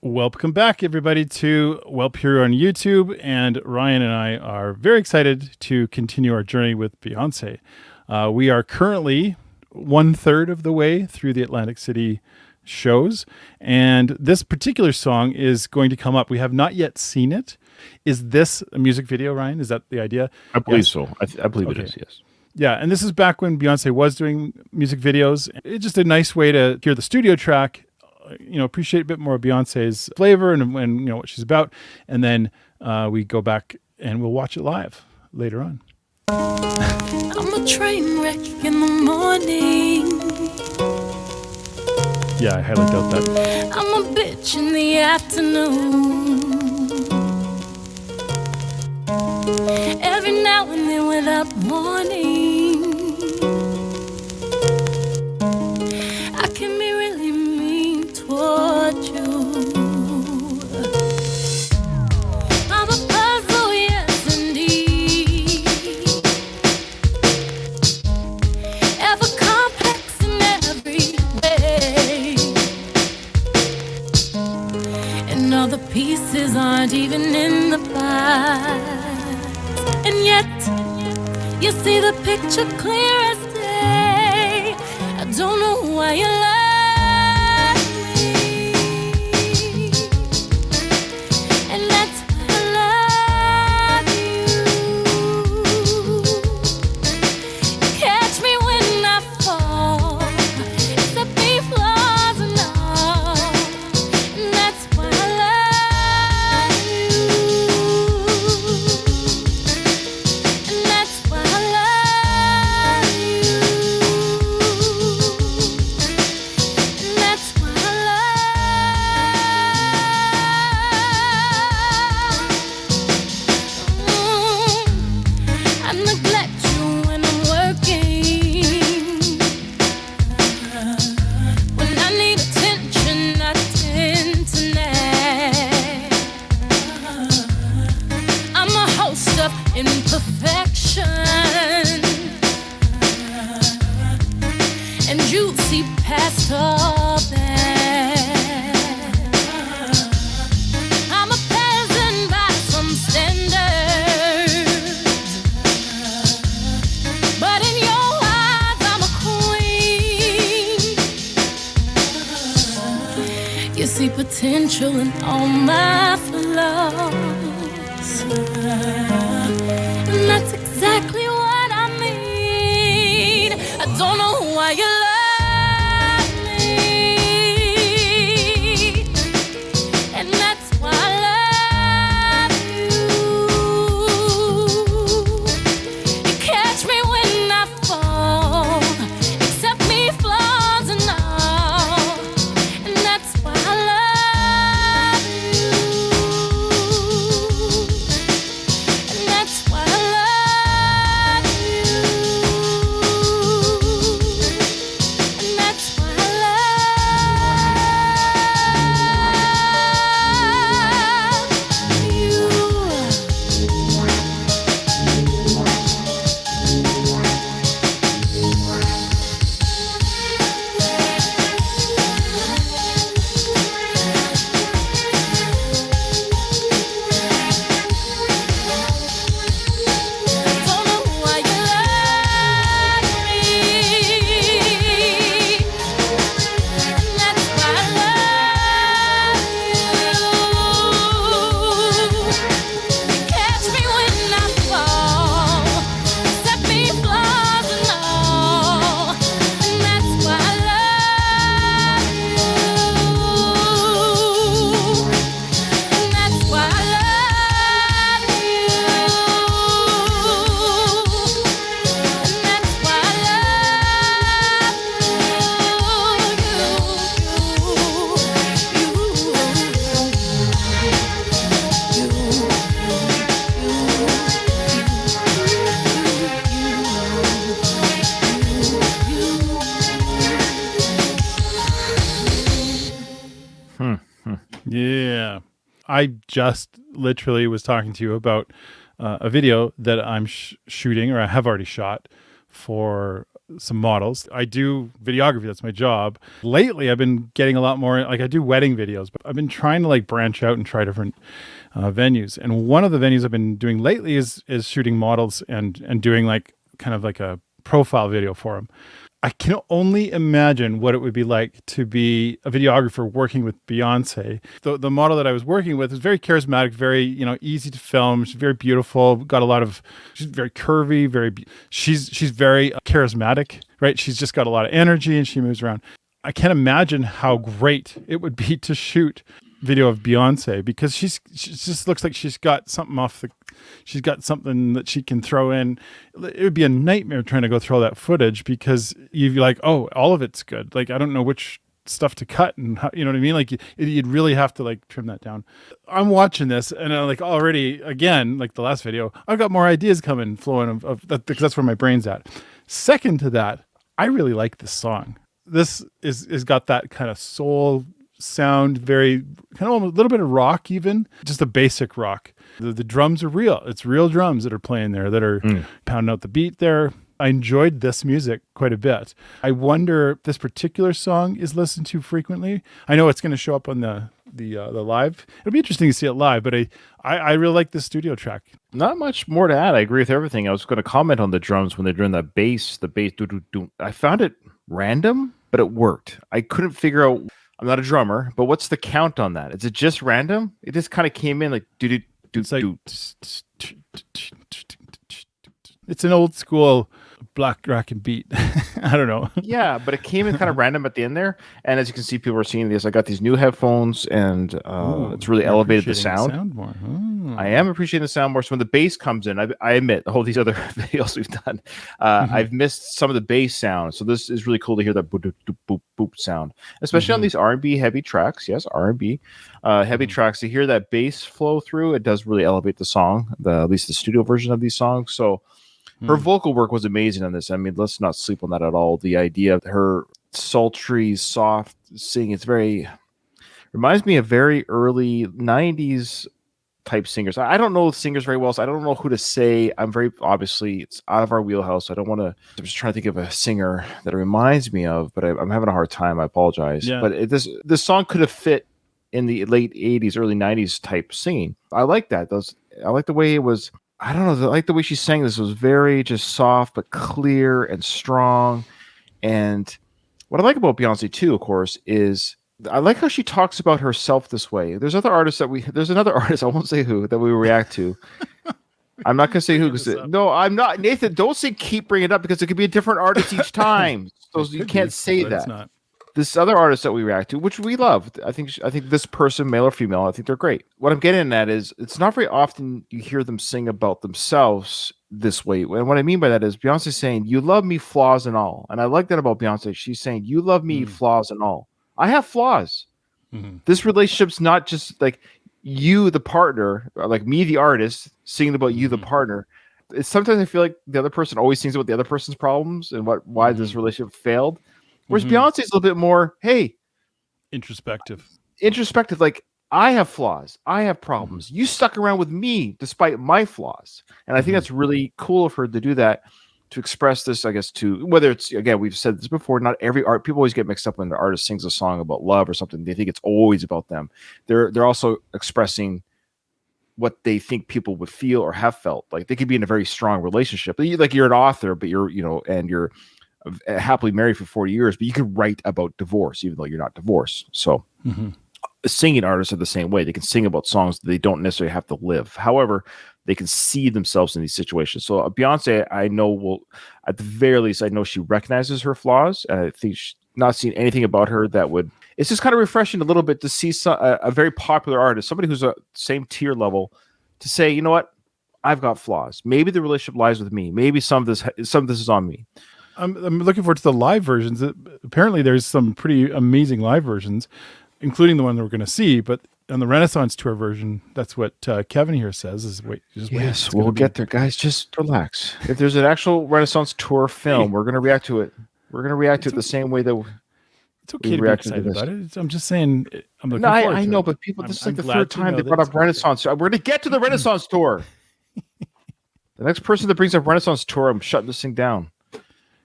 Welcome back, everybody, to Welp here on YouTube. And Ryan and I are very excited to continue our journey with Beyoncé. We are currently 1/3 of the way through the Atlantic City shows. And this particular song is going to come up. We have not yet seen it. Is this a music video, Ryan? Is that the idea? I believe Yes. so. I believe it Okay. is, yes. Yeah, and this is back when Beyoncé was doing music videos. It's just a nice way to hear the studio track, appreciate a bit more of Beyonce's flavor and what she's about. And then we go back and we'll watch it live later on. I'm a train wreck in the morning. Yeah, I highly doubt that. I'm a bitch in the afternoon. Every now and then without warning, I can be really mean toward you. I'm a puzzle, yes indeed. Ever complex in every way, and all the pieces aren't even in the pie. And yet, you see the picture clear as day. I don't know why you love me, and that's why I love you. Catch me when I fall, accept me flaws and all, and that's why I love you. And that's why I love you. And that's why I love. I neglect you when I'm working. When I need attention, I tend to nag. I'm a host of imperfection, and you see past all that. I'm a peasant by some standards, but in your eyes I'm a queen. You see potential in all my flaws, and that's exactly what I mean. I don't know why you love me, and that's why I love you. You catch me when I fall, accept me flaws and all, and that's why I love you. And that's why I love you. And that's why I don't know why you love me, and that's why I love you. Catch me when I fall, set me flaws and all, and that's why I love you. And that's why I love you. And that's why I Yeah. I just literally was talking to you about a video that I'm shooting, or I have already shot, for some models. I do videography. That's my job. Lately, I've been getting a lot more, like I do wedding videos, but I've been trying to like branch out and try different venues. And one of the venues I've been doing lately is shooting models and doing like kind of like a profile video for them. I can only imagine what it would be like to be a videographer working with Beyoncé. The model that I was working with is very charismatic, very, easy to film. She's very beautiful. She's very curvy, she's very charismatic, right? She's just got a lot of energy and she moves around. I can't imagine how great it would be to shoot video of Beyoncé because she just looks like she's got something she's got something that she can throw in. It would be a nightmare trying to go through all that footage because you'd be like, oh, all of it's good. Like, I don't know which stuff to cut and how, you know what I mean? Like you'd really have to like trim that down. I'm watching this and I'm like already, again, like the last video, I've got more ideas coming flowing of that because that's where my brain's at. Second to that, I really like this song. This is got that kind of soul sound, very kind of a little bit of rock, even just a basic rock. The drums are real. It's real drums that are playing there that are pounding out the beat there. I enjoyed this music quite a bit. I wonder if this particular song is listened to frequently. I know it's going to show up on the live. It'll be interesting to see it live, but I really like this studio track. Not much more to add. I agree with everything. I was going to comment on the drums when they're doing that bass, the bass. I found it random, but it worked. I couldn't figure out. I'm not a drummer, but what's the count on that? Is it just random? It just kind of came in like do. It's like it's an old school black rockin' beat. I don't know. Yeah, but it came in kind of random at the end there. And as you can see, people are seeing this. I got these new headphones, and it's really elevated the sound. More. I am appreciating the sound more. So when the bass comes in, I admit, all these other videos we've done, I've missed some of the bass sound. So this is really cool to hear that boop, boop, boop, boop sound, especially on these R&B heavy tracks. Yes, R&B heavy tracks. To hear that bass flow through, it does really elevate the song, at least the studio version of these songs. So her vocal work was amazing on this. I mean, let's not sleep on that at all. The idea of her sultry, soft singing, reminds me of very early 90s type singers. I don't know singers very well, so I don't know who to say. Obviously, it's out of our wheelhouse. I'm just trying to think of a singer that it reminds me of, but I'm having a hard time. I apologize. Yeah. But this song could have fit in the late 80s, early 90s type singing. I like that. I like the way it was. I don't know. I like the way she sang this. It was very just soft, but clear and strong. And what I like about Beyonce too, of course, is I like how she talks about herself this way. There's another artist, I won't say who, that we react to. I'm not going to say who. No, I'm not. Nathan, don't say keep bringing it up because it could be a different artist each time. So you can't say that. This other artist that we react to, which we love, I think this person, male or female, I think they're great. What I'm getting at is it's not very often you hear them sing about themselves this way. And what I mean by that is Beyonce saying, you love me, flaws and all. And I like that about Beyonce. She's saying, you love me, flaws and all. I have flaws. This relationship's not just like you, the partner, or like me, the artist, singing about you, the partner. Sometimes I feel like the other person always sings about the other person's problems and why this relationship failed. Whereas Beyonce's a little bit more, hey, introspective. Like, I have flaws. I have problems. You stuck around with me despite my flaws. And I think that's really cool of her to do that, to express this, I guess, to whether it's, again, we've said this before, not every art, people always get mixed up when the artist sings a song about love or something. They think it's always about them. They're also expressing what they think people would feel or have felt. Like they could be in a very strong relationship. Like you're an author, but you're happily married for 40 years, but you can write about divorce, even though you're not divorced. So singing artists are the same way. They can sing about songs that they don't necessarily have to live. However, they can see themselves in these situations. So Beyonce, I know will, at the very least, I know she recognizes her flaws. And I think she's not seen anything about her that would, it's just kind of refreshing a little bit to see a very popular artist, somebody who's a same tier level, to say, you know what, I've got flaws. Maybe the relationship lies with me. Maybe some of this is on me. I'm looking forward to the live versions. Apparently, there's some pretty amazing live versions, including the one that we're going to see. But on the Renaissance Tour version, that's what Kevin here says. Is wait, yes, we'll get there, guys. Just relax. If there's an actual Renaissance Tour film, we're going to react to it. We're going to react to it the same way that it's okay to be excited about it. I'm just saying. I'm looking forward to I know, but people, this is like the third time they brought up Renaissance. We're going to get to the Renaissance Tour. The next person that brings up Renaissance Tour, I'm shutting this thing down.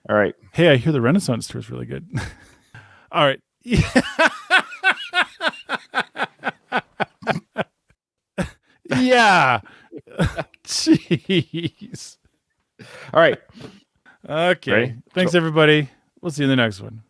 All right. Hey, I hear the Renaissance tour is really good. All right. Yeah. Jeez. All right. Okay. Ready? Thanks, everybody. We'll see you in the next one.